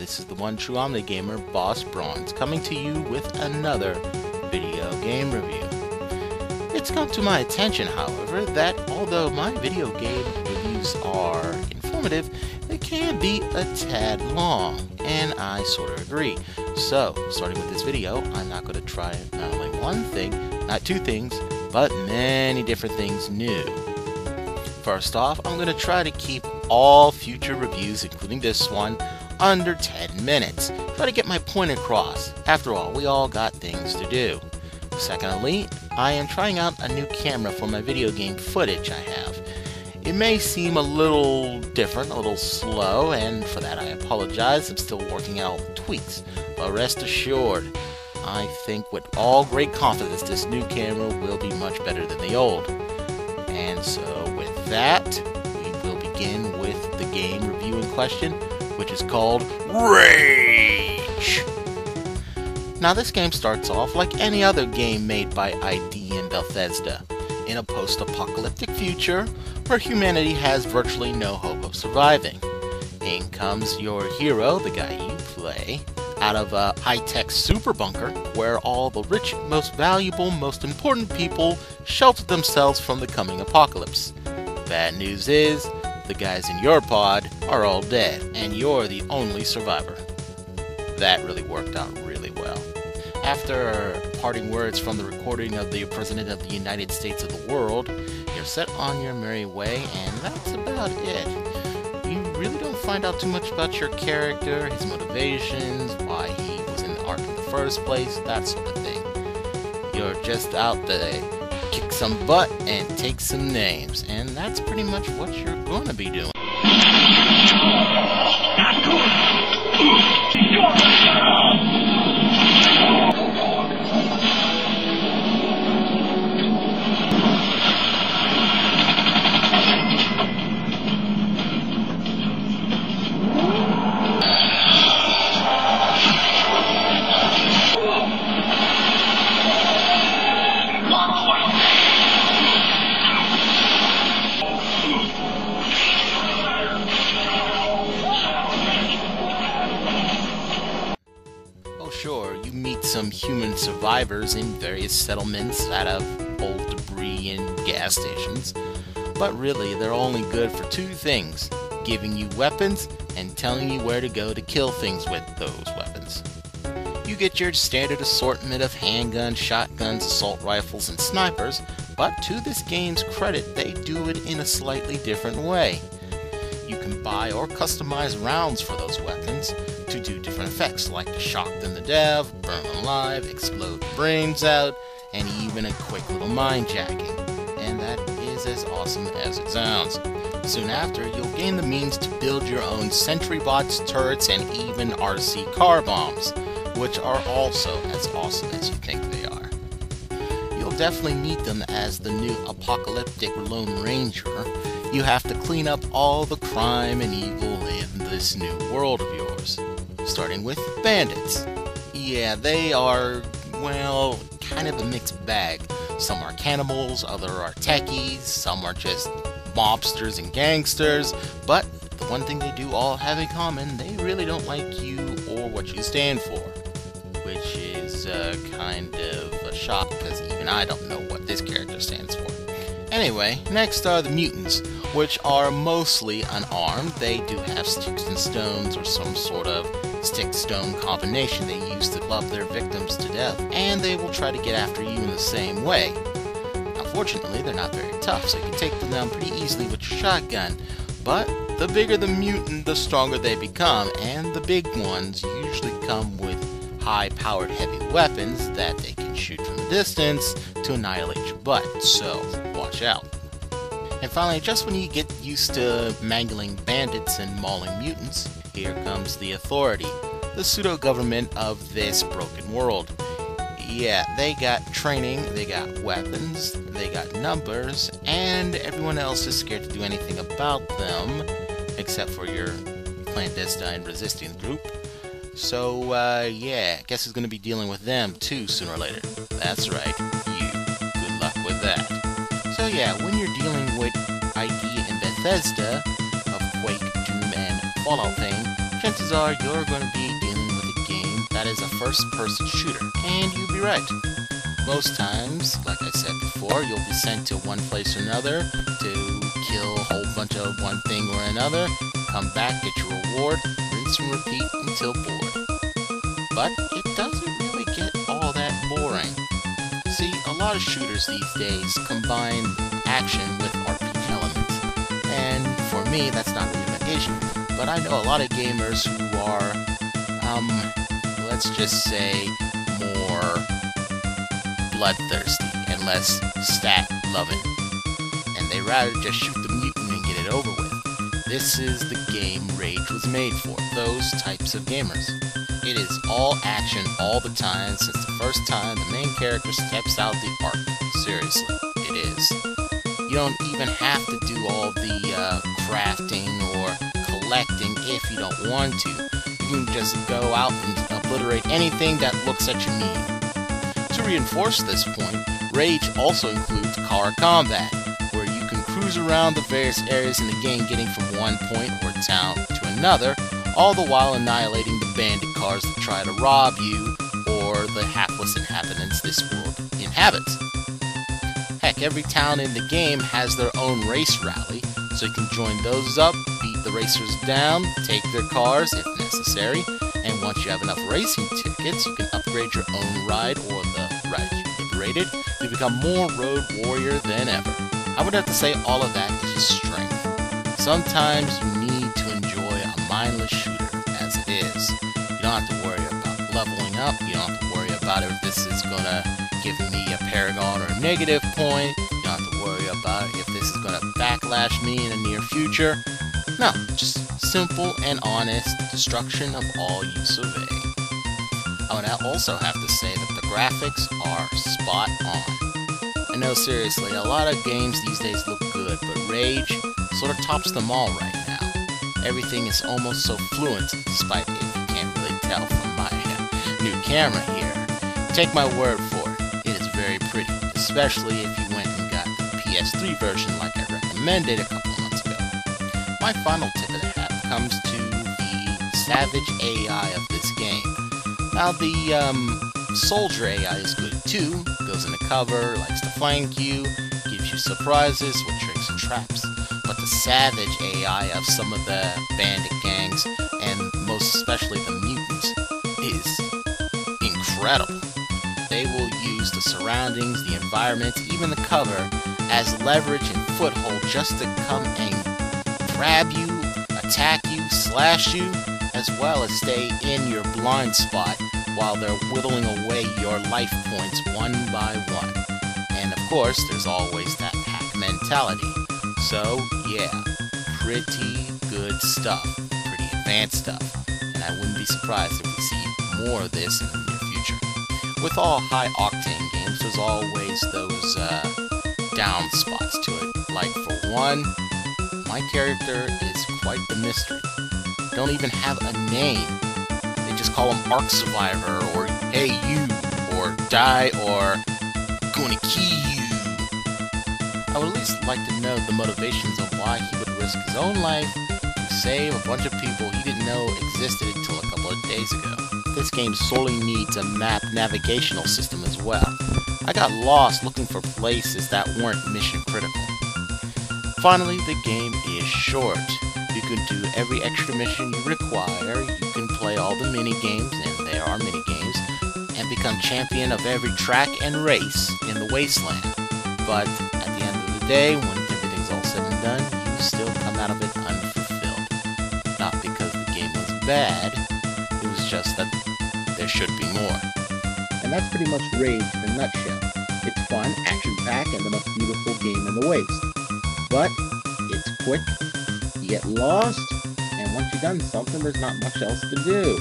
this is the one true Armada Gamer, Boss Bronze, coming to you with another video game review. It's come to my attention, however, that although my video game reviews are informative, they can be a tad long, and I sort of agree. So, starting with this video, I'm not going to try not only one thing, not two things, but many different things new. First off, I'm going to try to keep all future reviews, including this one, under 10 minutes. Try to get my point across. After all, we all got things to do. Secondly, I am trying out a new camera for my video game footage I have. It may seem a little different, a little slow, and for that I apologize. I'm still working out tweaks, but rest assured, I think with all great confidence this new camera will be much better than the old. And so with that, we will begin with the game review in question, which is called Rage! Now this game starts off like any other game made by ID and Bethesda, in a post-apocalyptic future where humanity has virtually no hope of surviving. In comes your hero, the guy you play, out of a high-tech super bunker where all the rich, most valuable, most important people shelter themselves from the coming apocalypse. Bad news is, the guys in your pod are all dead, and you're the only survivor. That really worked out really well. After parting words from the recording of the President of the United States of the world, you're set on your merry way, and that's about it. You really don't find out too much about your character, his motivations, why he was in the Ark in the first place, that sort of thing. You're just out to kick some butt and take some names, and that's pretty much what you're going to be doing. Sure, you meet some human survivors in various settlements out of old debris and gas stations, but really they're only good for two things: giving you weapons and telling you where to go to kill things with those weapons. You get your standard assortment of handguns, shotguns, assault rifles, and snipers, but to this game's credit, they do it in a slightly different way. You can buy or customize rounds for those weapons to do different effects, like to shock them to death, burn them alive, explode brains out, and even a quick little mind jacking. And that is as awesome as it sounds. Soon after, you'll gain the means to build your own sentry bots, turrets, and even RC car bombs, which are also as awesome as you think they are. You'll definitely need them as the new apocalyptic Lone Ranger. You have to clean up all the crime and evil in this new world of yours. Starting with bandits. Yeah, they are, well, kind of a mixed bag. Some are cannibals, others are techies, some are just mobsters and gangsters, but the one thing they do all have in common, they really don't like you or what you stand for. Which is kind of a shock, because even I don't know what this character stands for. Anyway, next are the mutants, which are mostly unarmed. They do have sticks and stones or some sort of stick-stone combination they use to club their victims to death, and they will try to get after you in the same way. Unfortunately, they're not very tough, so you can take them down pretty easily with your shotgun, but the bigger the mutant, the stronger they become, and the big ones usually come with high-powered heavy weapons that they can shoot from a distance to annihilate your butt, so watch out. And finally, just when you get used to mangling bandits and mauling mutants, here comes the Authority, the pseudo-government of this broken world. Yeah, they got training, they got weapons, they got numbers, and everyone else is scared to do anything about them, except for your clandestine resisting group. So, yeah, I guess he's going to be dealing with them too sooner or later. That's right, you. Good luck with that. So yeah, when you're dealing with ID and Bethesda, of Quake, Doom, and Fallout fame, chances are you're going to be dealing with a game that is a first-person shooter, and you'd be right. Most times, like I said before, you'll be sent to one place or another to kill a whole bunch of one thing or another, come back, get your reward, rinse and repeat until bored. But it doesn't really get all that boring. See, a lot of shooters these days combine action with RPG elements, and for me, that's not really an occasion. But I know a lot of gamers who are, let's just say, more bloodthirsty and less stat-loving, and they rather just shoot the mutant and get it over with. This is the game Rage was made for, those types of gamers. It is all action all the time since the first time the main character steps out the arc. Seriously, it is. You don't even have to do all the crafting or collecting if you don't want to. You can just go out and obliterate anything that looks at your need. To reinforce this point, Rage also includes car combat, where you can cruise around the various areas in the game getting from one point or town to another, all the while annihilating the bandit cars that try to rob you or the hapless inhabitants this world inhabits. Heck, every town in the game has their own race rally, so you can join those up, beat the racers down, take their cars if necessary, and once you have enough racing tickets, you can upgrade your own ride or the ride you liberated to become more road warrior than ever. I would have to say all of that is just strength. Sometimes you need to enjoy a mindless shooter as it is. You don't have to worry about leveling up, you don't have to worry about if this is gonna give me a paragon or a negative point, you don't have to worry about if this is gonna backlash me in the near future. No, just simple and honest destruction of all you survey. I would also have to say that the graphics are spot on. I know, seriously, a lot of games these days look good, but Rage sort of tops them all right now. Everything is almost so fluent, despite if you can't really tell from my new camera here. Take my word for it, it is very pretty, especially if you went and got the PS3 version like I recommended a couple months ago. My final tip of the hat comes to the savage AI of this game. Now, the soldier AI is good too, goes in the cover, likes to flank you, gives you surprises with tricks and traps. But the savage AI of some of the bandit gangs, and most especially the mutants, is incredible. They will use the surroundings, the environment, even the cover, as leverage and foothold just to come and grab you, attack you, slash you, as well as stay in your blind spot while they're whittling away your life points one by one. And of course, there's always that pack mentality. So, yeah, pretty good stuff, pretty advanced stuff, and I wouldn't be surprised if we see more of this in the near future. With all high-octane games, there's always those down spots to it. Like, for one, my character is quite the mystery. Don't even have a name. They just call him Arc Survivor, or Hey You, or Die, or Gonna Kill You. I would at least like to know the motivations of why he would risk his own life to save a bunch of people he didn't know existed until a couple of days ago. This game sorely needs a map navigational system as well. I got lost looking for places that weren't mission critical. Finally, the game is short. You can do every extra mission you require, you can play all the mini-games, and there are mini-games, and become champion of every track and race in the wasteland. But at the end of the day, when everything's all said and done, you still come out of it unfulfilled. Not because the game was bad, it was just that there should be more. And that's pretty much Rage in a nutshell. It's fun, action-packed, and the most beautiful game in the waste. But it's quick, you get lost, and once you've done something, there's not much else to do.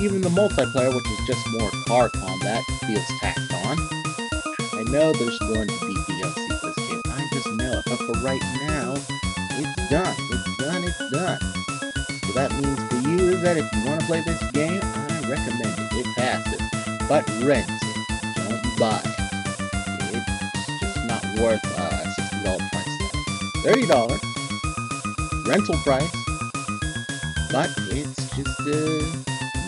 Even the multiplayer, which is just more car combat, feels tacked on. I know there's going to be DLC for this game, I just know it, but for right now, it's done, it's done, it's done. So that means for you is that if you want to play this game, I recommend it. It passes, but rent it, don't buy it. It's just not worth a $60 price tag. $30 rental price, but it's just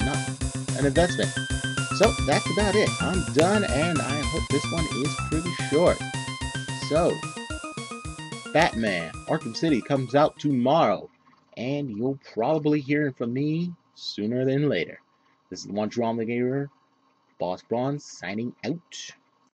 not an investment. So that's about it. I'm done, and I hope this one is pretty short. So, Batman Arkham City comes out tomorrow, and you'll probably hear from me sooner than later. This is the One True Armada Gamer, Boss Braun, signing out.